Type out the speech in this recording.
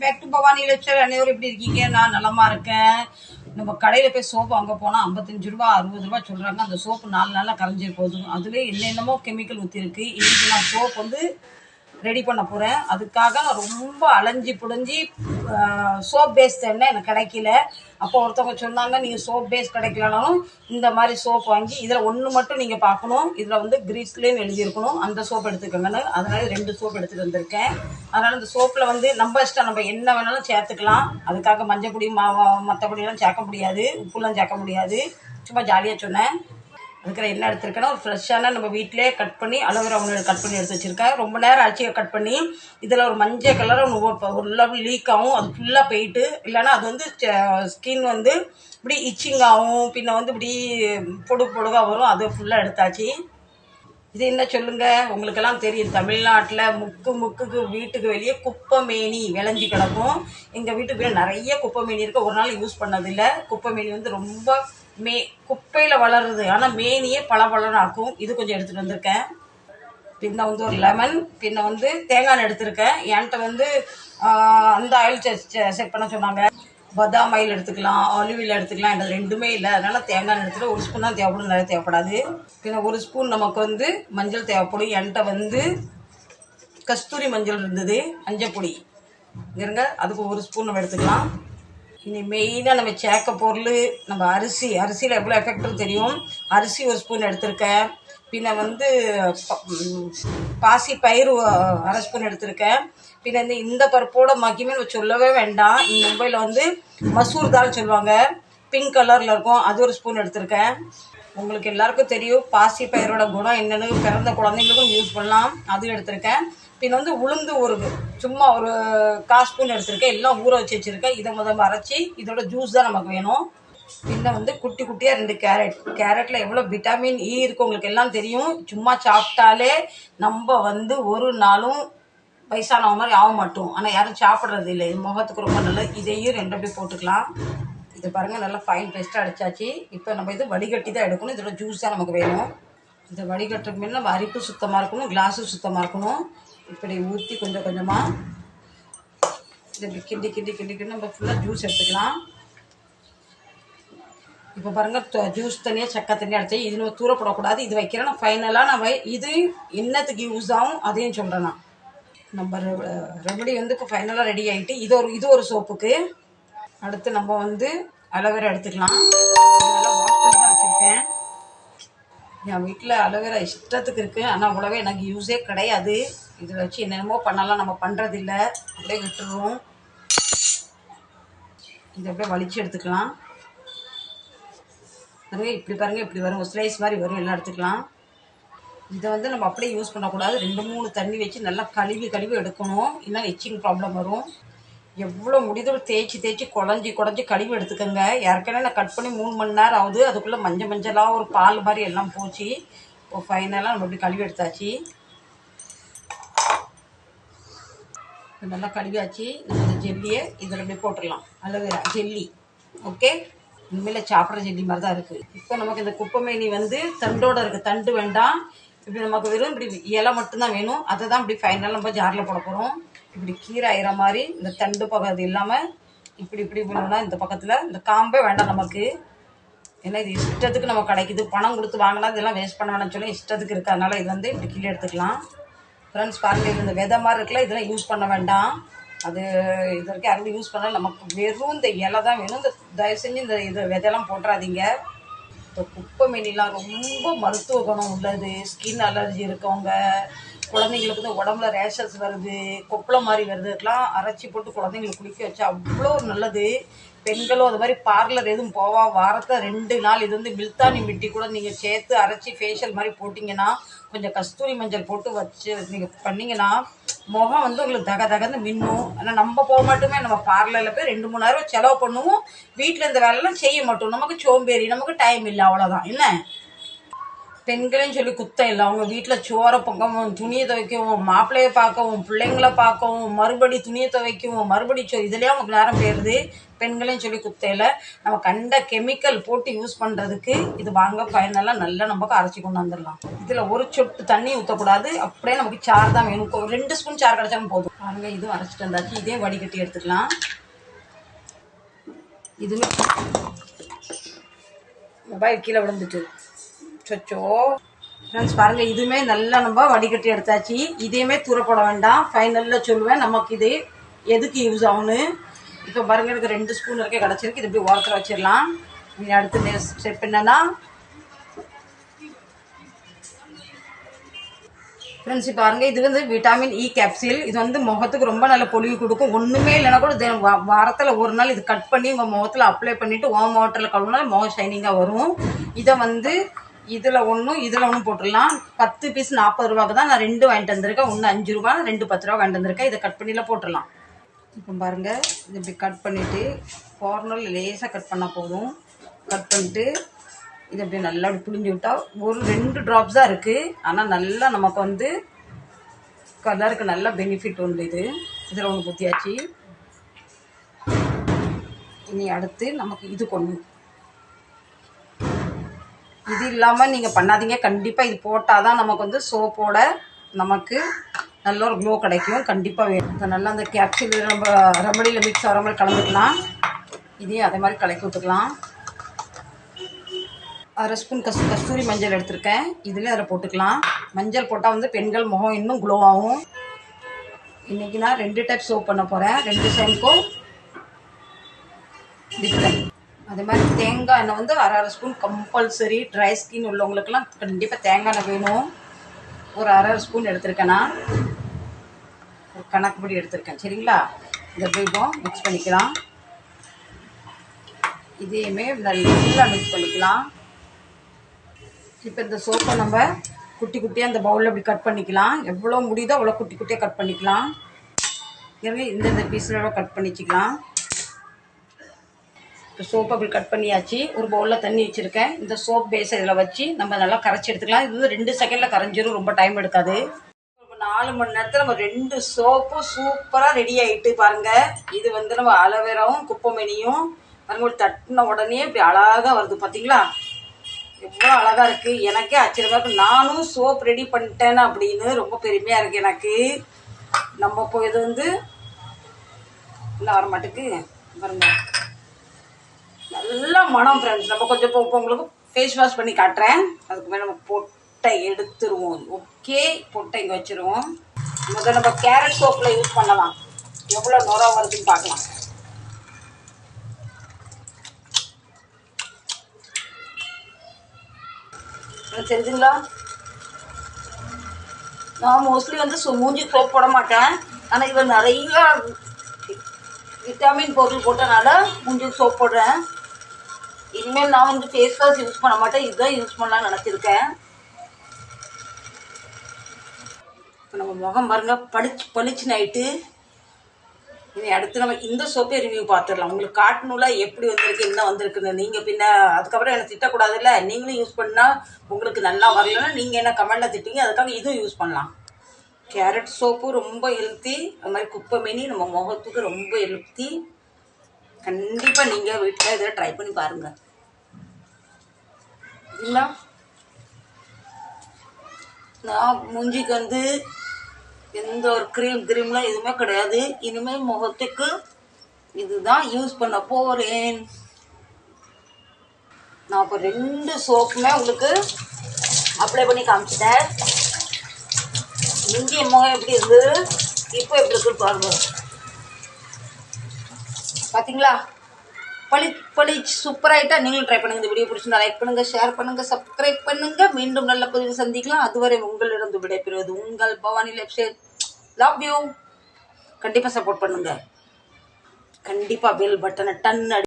Back to Bhavani lecture. அனைவரும் எப்படி இருக்கீங்க? நான் நலமா இருக்கேன். நம்ம கடையில் போய் சோப்பு வாங்க போனால் 55 ரூபா 60 ரூபா சொல்கிறாங்க. அந்த சோப்பு 4 நாளில் கரைஞ்சி போதும். அதுலேயே என்னென்னமோ கெமிக்கல் ஊற்றிருக்கு. இன்றைக்கி நான் சோப் வந்து ரெடி பண்ண போகிறேன். அதுக்காக நான் ரொம்ப அலைஞ்சி புழிஞ்சி சோப் பேஸ் தேடினா எனக்கு கிடைக்கல. அப்போ ஒருத்தவங்க சொன்னாங்க, நீங்கள் சோப் பேஸ் கிடைக்கலனாலும் இந்த மாதிரி சோப் வாங்கி இதில் ஒன்று மட்டும் நீங்கள் பார்க்கணும், இதில் வந்து கிரீஸ்லேன்னு எழுதியிருக்கணும், அந்த சோப் எடுத்துக்கோங்கன்னு. அதனால 2 சோப் எடுத்துகிட்டு வந்திருக்கேன். அதனால் இந்த சோப்பில் வந்து நம்ம இஷ்டம், நம்ம என்ன வேணாலும் சேர்த்துக்கலாம். அதுக்காக மஞ்சள் பொடி மற்றபடியெல்லாம் சேர்க்க முடியாது, உப்புலாம் சேர்க்க முடியாது. சும்மா ஜாலியாக சொன்னேன். அதுக்கு என்ன எடுத்துருக்கேன்னா, ஒரு ஃப்ரெஷ்ஷான நம்ம வீட்டிலே கட் பண்ணி அலோவேரா ஒன்று கட் பண்ணி எடுத்து வச்சுருக்கேன். ரொம்ப நேரம் ஆச்சு கட் பண்ணி. இதில் ஒரு மஞ்சள் கலர் ஒரு லெவல் லீக் ஆகும், அது ஃபுல்லாக போயிட்டு. இல்லைன்னா அது வந்து ஸ்கின் வந்து இப்படி இச்சிங் ஆகும், பின்ன வந்து இப்படி பொடுகாக வரும். அது ஃபுல்லாக எடுத்தாச்சு. இது என்ன சொல்லுங்கள், உங்களுக்கெல்லாம் தெரியும், தமிழ்நாட்டில் முக்குக்கு வீட்டுக்கு வெளியே குப்பைமேனி விளைஞ்சி கிடக்கும். எங்கள் வீட்டுக்கு வெளியே நிறைய குப்பைமேனி இருக்குது. ஒரு நாள் யூஸ் பண்ணதில்லை. குப்பைமேனி வந்து ரொம்ப குப்பையில் வளருது, ஆனால் மேனியே பளபளன்னு ஆக்கும். இது கொஞ்சம் எடுத்துகிட்டு வந்திருக்கேன். பின்ன வந்து ஒரு லெமன், பின்ன வந்து தேங்காய் எண்ணெய் எடுத்திருக்கேன். என்கிட்ட வந்து அந்த ஆயில் செட் பண்ண சொன்னாங்க. பதாம் ஆயில் எடுத்துக்கலாம், ஆலிவ் ஆயில் எடுத்துக்கலாம். எனக்கு ரெண்டுமே இல்லை, அதனால் தேங்காய் எண்ணெய் எடுத்துகிட்டு 1 ஸ்பூன் தான் தேவைப்படும், நிறைய தேவைப்படாது. பின்ன 1 ஸ்பூன் நமக்கு வந்து மஞ்சள் தேவைப்படும். என்கிட்ட வந்து கஸ்தூரி மஞ்சள் இருந்தது, மஞ்சள் பொடி இருங்க, அதுக்கு 1 ஸ்பூன் நம்ம எடுத்துக்கலாம். இனி மெயினாக நம்ம சேர்க்க பொருள் நம்ம அரிசியில் எவ்வளோ எஃபெக்ட்னு தெரியும். அரிசி 1 ஸ்பூன் எடுத்திருக்கேன். பின்ன வந்து பாசி பயிறு 1/2 ஸ்பூன் எடுத்திருக்கேன். பின்ன இந்த பருப்போட மகிமே சொல்லவே வேண்டாம். மும்பையில் வந்து மசூர் தால் சொல்லுவாங்க, பிங்க் கலரில் இருக்கும், அது 1 ஸ்பூன் எடுத்திருக்கேன். உங்களுக்கு எல்லாருக்கும் தெரியும் பாசி பயிரோட குணம் என்னென்னு. பிறந்த குழந்தைங்களுக்கும் யூஸ் பண்ணலாம், அதுவும் எடுத்திருக்கேன். பின்ன வந்து உளுந்து சும்மா ஒரு 1/4 ஸ்பூன் எடுத்திருக்கேன். எல்லாம் ஊற வச்சு வச்சுருக்கேன். இதை முதல்ல அரைச்சி இதோட ஜூஸ் தான் நமக்கு வேணும். பின்ன வந்து குட்டி குட்டியாக 2 கேரட்டில் எவ்வளோ விட்டமின் இ இருக்குது உங்களுக்கு எல்லாம் தெரியும். சும்மா சாப்பிட்டாலே நம்ம வந்து ஒரு நாளும் வயசானவங்க மாதிரி ஆக மாட்டோம். ஆனால் யாரும் சாப்பிட்றது இல்லை. இது முகத்துக்கு ரொம்ப நல்லது. இதையும் 2 அப்படி போட்டுக்கலாம். இது பாருங்கள், நல்லா ஃபைன் பேஸ்ட்டாக அடித்தாச்சு. இப்போ நம்ம இது வடிகட்டி தான் எடுக்கணும். இதோட ஜூஸ் தான் நமக்கு வேணும். இந்த வடிகட்டுறதுக்கு முன்னாடி நம்ம அரிப்பு சுத்தமாக இருக்கணும், கிளாஸும் சுத்தமாக இருக்கணும். இப்படி ஊற்றி கொஞ்சம் கொஞ்சமாக இப்படி கிண்டி நம்ம ஃபுல்லாக ஜூஸ் எடுத்துக்கலாம். இப்போ பாருங்கள், ஜூஸ் தனியாக சக்கை தனியாக அடிச்சு இது நம்ம தூரப்படக்கூடாது. இது வைக்கிறேன் நான் ஃபைனலாக. நான் இது என்னத்துக்கு யூஸ் ஆகும் அதையும் சொல்கிறேன். நான் நம்ம ரெமடி வந்து இப்போ ஃபைனலாக ரெடி ஆகிட்டு இது ஒரு சோப்புக்கு. அடுத்து நம்ம வந்து அலோவேரா எடுத்துக்கலாம். நல்லா வாஷ் பண்ணி தான் வச்சுருக்கேன். என் வீட்டில் அலோவேரா இஷ்டத்துக்கு இருக்குது, ஆனால் அவ்வளோவே எனக்கு யூஸே கிடையாது. இதில் வச்சு என்னென்னமோ பண்ணலாம், நம்ம பண்ணுறதில்ல, அப்படியே விட்டுருவோம். இதை அப்படியே வலிச்சு எடுத்துக்கலாம். பாருங்கள், இப்படி பாருங்கள், இப்படி வரும், ஸ்லைஸ் மாதிரி வரும். எல்லாம் எடுத்துக்கலாம். இதை வந்து நம்ம அப்படியே யூஸ் பண்ணக்கூடாது. 2-3 தண்ணி வச்சு நல்லா கழுவி எடுக்கணும், இல்லைன்னா இச்சிங் ப்ராப்ளம் வரும். எவ்வளோ முடிதோ தேய்ச்சி குழஞ்சி கழுவி எடுத்துக்கோங்க. ஏற்கனவே நான் கட் பண்ணி 3 மணி நேரம் ஆகுது. அதுக்குள்ளே மஞ்சளாக ஒரு பால் மாதிரி எல்லாம் போச்சு. இப்போ ஃபைனலாக நம்ம இப்படி கழுவி எடுத்தாச்சு. நல்லா கழுவியாச்சு. நம்ம இந்த ஜெல்லியை இதில் இப்படி போட்டுடலாம். Aloe vera jelly. ஓகே, இனிமேல் சாப்பிட்ற ஜெல்லி மாதிரி தான் இருக்குது. இப்போ நமக்கு இந்த குப்பைமேனி வந்து தண்டோடு இருக்குது, தண்டு வேண்டாம். இப்படி நமக்கு வெறும் இப்படி இலை மட்டும்தான் வேணும். அதை தான் இப்படி ஃபைனலாக நம்ம ஜாரில் போட போகிறோம். இப்படி கீரை ஆயிற மாதிரி இந்த தண்டு பகுதி இல்லாமல் இப்படி வேணும்னா இந்த பக்கத்தில் இந்த காம்பே வேண்டாம் நமக்கு. ஏன்னா இது இஷ்டத்துக்கு நம்ம கிடைக்குது. பணம் கொடுத்து வாங்கினா இதெல்லாம் வேஸ்ட் பண்ண வேணாம்னு சொல்லி இஷ்டத்துக்கு இருக்குது. அதனால் இது வந்து இப்படி கீழே எடுத்துக்கலாம். ஃப்ரெண்ட்ஸ் பாருங்கள், இந்த விதை மாதிரி இருக்குல்ல, இதெல்லாம் யூஸ் பண்ண வேண்டாம். அது இது வரைக்கும் யாரும் யூஸ் பண்ணால் நமக்கு வெறும் இந்த இலை தான் வேணும். இந்த தயவு செஞ்சு இந்த விதையெல்லாம் போட்டுறாதீங்க. இப்போ குப்பைமேனிலாம் ரொம்ப மருத்துவ குணம் உள்ளது. ஸ்கின் அலர்ஜி இருக்கவங்க, குழந்தைங்களுக்கு வந்து உடம்புல ரேஷஸ் வருது, கொப்பளம் மாதிரி வருதுலாம் அரைச்சி போட்டு குழந்தைங்களுக்கு குளிக்க வச்சா அவ்வளோ நல்லது. பெண்களும் அது மாதிரி பார்லர் எதுவும் போவா, வாரத்தில் 2 நாள் இது வந்து மில்தானி மிட்டி கூட நீங்கள் சேர்த்து அரைச்சி ஃபேஷியல் மாதிரி போட்டிங்கன்னா, கொஞ்சம் கஸ்தூரி மஞ்சள் போட்டு வச்சு நீங்கள் பண்ணிங்கன்னா முகம் வந்து உங்களுக்கு தகன்னு மின்னும். ஆனால் நம்ம போக மாட்டோமே, நம்ம பார்லரில் போய் 2-3 நேரம் செலவு பண்ணுவோம். வீட்டில் இந்த வேலைலாம் செய்ய மாட்டோம். நமக்கு சோம்பேறி, நமக்கு டைம் இல்லை, அவ்வளோதான். என்ன பெண்களையும் சொல்லி குத்தம் இல்லை. அவங்க வீட்டில் சோறை பொங்கவும், துணியை துவைக்கவும், மாப்பிள்ளையை பார்க்கவும், பிள்ளைங்களை பார்க்கவும், மறுபடி துணியை துவைக்கவும், மறுபடி இதுலேயே அவங்க நேரம் போயிடுது. பெண்களையும் சொல்லி குத்தம் இல்லை. நம்ம கண்ட கெமிக்கல் போட்டு யூஸ் பண்ணுறதுக்கு இது வாங்க பயனெல்லாம் நல்லா நமக்கு அரைச்சி கொண்டு வந்துடலாம். இதில் ஒரு சொட்டு தண்ணி ஊற்றக்கூடாது. அப்படியே நமக்கு சாறு தான் வேணும். 2 ஸ்பூன் சாறு கிடச்சாலும் போதும். பாருங்க, இதுவும் அரைச்சிட்டு வந்தாச்சு. இதே வடிகட்டி எடுத்துக்கலாம். இதுவுமே மொபைல் கீழே விழுந்துட்டு சொச்சோ ஃப்ரெண்ட்ஸ் பாருங்கள், இதுவுமே நல்லா நம்ம வடிகட்டி எடுத்தாச்சு. இதையுமே தூரப்பட வேண்டாம். ஃபைனலில் சொல்லுவேன் நமக்கு இது எதுக்கு யூஸ் ஆகுன்னு. இப்போ பாருங்கள், எனக்கு 2 ஸ்பூன் வரைக்கும் கிடச்சிருக்கு. இது இப்படி ஓரத்தில் வச்சிடலாம். இனி அடுத்து ஸ்டெப் என்னன்னா ஃப்ரெண்ட்ஸ் பாருங்கள், இது வந்து விட்டாமின் இ கேப்சூல். இது வந்து முகத்துக்கு ரொம்ப நல்ல பொலிவு கொடுக்கும். ஒன்றுமே இல்லைனா கூட வாரத்தில் ஒரு நாள் இது கட் பண்ணி உங்கள் முகத்தில் அப்ளை பண்ணிவிட்டு ஓம் வாட்டரில் கழுவுனா முகம் ஷைனிங்காக வரும். இதை வந்து இதில் ஒன்று போட்டுடலாம். 10 பீஸ் 40 ரூபாய்க்கு தான். நான் 2 வாங்கிட்டு வந்திருக்கேன். 1 5 ரூபா, 2 10 ரூபா வாங்கிட்டு வந்திருக்கேன். இதை கட் பண்ணியில் போட்டுடலாம். இப்போ பாருங்கள், இது இப்படி கட் பண்ணிவிட்டு கார்னரில் லேசாக கட் பண்ணால் போதும். கட் பண்ணிட்டு இது அப்படியே நல்லா அப்படி புளிஞ்சு விட்டால் ஒரு 2 ட்ராப்ஸ் தான் இருக்குது. ஆனால் நல்லா நமக்கு வந்து கலருக்கு நல்ல பெனிஃபிட் உண்டு. இதில் ஒன்று ஊற்றியாச்சு. இனி அடுத்து நமக்கு இது கொண்டு இது இல்லாமல் நீங்கள் பண்ணாதீங்க. கண்டிப்பாக இது போட்டால் தான் நமக்கு வந்து சோப்போட நமக்கு நல்ல ஒரு க்ளோ கிடைக்கும். கண்டிப்பாக வேணும். நல்லா அந்த கேப்சூல் நம்ம ரெமடியில் மிக்ஸ் ஆகிற மாதிரி கலந்துக்கலாம். இதையும் அதே மாதிரி கலக்கி விட்டுக்கலாம். 1/2 ஸ்பூன் கஸ்தூரி மஞ்சள் எடுத்திருக்கேன். இதில் அதில் போட்டுக்கலாம். மஞ்சள் போட்டால் வந்து பெண்கள் முகம் இன்னும் க்ளோ ஆகும். இன்றைக்கி நான் 2 டைப் சோப் பண்ண போகிறேன். 2 ஷாம்பும் டிஃப்ரெண்ட். அதே மாதிரி தேங்காய் எண்ணெய் வந்து 1/2 ஸ்பூன் கம்பல்சரி. ட்ரை ஸ்கின் உள்ளவங்களுக்கெல்லாம் கண்டிப்பாக தேங்காய் எண்ணெய் வேணும். ஒரு 1/2 ஸ்பூன் எடுத்திருக்கேன். நான் ஒரு கணக்குப்படி எடுத்திருக்கேன். சரிங்களா? இதை இப்போ மிக்ஸ் பண்ணிக்கலாம். இதையுமே நல்லா மிக்ஸ் பண்ணிக்கலாம். இப்போ இந்த சோப்பை நம்ம குட்டி குட்டியாக அந்த பவுலில் இப்படி கட் பண்ணிக்கலாம். எவ்வளோ முடியுதோ அவ்வளோ குட்டி குட்டியாக கட் பண்ணிக்கலாம். எனவே இந்த பீஸில் கட் பண்ணிக்கலாம். இப்போ சோப்பை அப்படி கட் பண்ணியாச்சு. ஒரு பவுலில் தண்ணி வச்சுருக்கேன். இந்த சோப் பேஸை இதில் வச்சு நம்ம நல்லா கரைச்சி எடுத்துக்கலாம். இது வந்து 2 செகண்டில் கரைஞ்சிரும். ரொம்ப டைம் எடுக்காது. இப்போ 4 மணி நேரத்தில் நம்ம 2 சோப்பும் சூப்பராக ரெடி ஆகிட்டு பாருங்கள். இது வந்து நம்ம அலோவேராவும் குப்பைமேனியும் பாருங்கள், ஒரு தட்டின உடனே இப்படி அழகாக வருது. பார்த்தீங்களா எவ்வளோ அழகாக இருக்குது. எனக்கே ஆச்சரியமாக இருக்குது. நானும் சோப் ரெடி பண்ணிட்டேன்னு அப்படின்னு ரொம்ப பெருமையாக இருக்குது எனக்கு. நம்ம இப்போ இது வந்து இன்னும் வர மாட்டுக்கு பாருங்க, நல்ல மனம் ஃப்ரெண்ட்ஸ். நம்ம கொஞ்சம் இப்போ உங்களுக்கு ஃபேஸ் வாஷ் பண்ணி காட்டுறேன். அதுக்கு மேலே நம்ம பொட்டை எடுத்துருவோம். ஓகே, பொட்டை இங்கே வச்சுருவோம். முதல்ல நம்ம கேரட் சோப்பில் யூஸ் பண்ணலாம். எவ்வளோ நுர வருதுன்னு பார்க்கலாம். தெரிஞ்சுங்களா? நான் மோஸ்ட்லி வந்து மூஞ்சி சோப் போட மாட்டேன். ஆனால் இதில் நிறைய விட்டாமின் பொருள் போட்டனால மூஞ்சி சோப் போடுறேன். இனிமேல் நான் வந்து ஃபேஸ் வாஷ் யூஸ் பண்ண மாட்டேன். இதுதான் யூஸ் பண்ணலாம்னு நினச்சிருக்கேன். இப்போ நம்ம முகம் பாருங்க பளிச்சுன்னு ஆயிட்டு. இனி அடுத்து நம்ம இந்த சோப்பே ரிவ்யூ பார்த்துடலாம். உங்களுக்கு காட்டணும்ல எப்படி வந்திருக்கு, என்ன வந்திருக்குன்னு. நீங்கள் பின்ன அதுக்கப்புறம் எனக்கு திட்டக்கூடாதுல்ல. நீங்களும் யூஸ் பண்ணால் உங்களுக்கு நல்லா வரலன்னா நீங்கள் என்ன கமெண்டில் திட்டுவீங்க. அதுக்காக இதுவும் யூஸ் பண்ணலாம். கேரட் சோப்பு ரொம்ப ஹெல்த்தி. அது மாதிரி குப்பைமேனி நம்ம முகத்துக்கு ரொம்ப ஹெல்த்தி. கண்டிப்பாக நீங்கள் வீட்டில் இதை ட்ரை பண்ணி பாருங்கள். இல்லைங்களா? நான் மூஞ்சிக்கு வந்து எந்த ஒரு கிரீம்லாம் எதுவுமே கிடையாது. இனிமேல் முகத்துக்கு இதுதான் யூஸ் பண்ண போகிறேன். நான் இப்போ 2 சோப்புமே உங்களுக்கு அப்ளை பண்ணி காமிச்சிட்டேன். இந்திய முகம் எப்படி இருந்தது, இப்போ எப்படி இருக்குன்னு பாருங்க. பார்த்தீங்களா? பளிச்சு சூப்பராகிட்டா. நீங்களும் ட்ரை பண்ணுங்கள். இந்த வீடியோ பிடிச்சிருந்தா லைக் பண்ணுங்கள், ஷேர் பண்ணுங்கள், சப்ஸ்கிரைப் பண்ணுங்கள். மீண்டும் நல்ல பதிவு சந்திக்கலாம். அதுவரை உங்களிடம் விடைபெறுவது உங்கள் Bhavani life style. Love you. கண்டிப்பாக சப்போர்ட் பண்ணுங்கள். கண்டிப்பாக பெல் பட்டனை டன்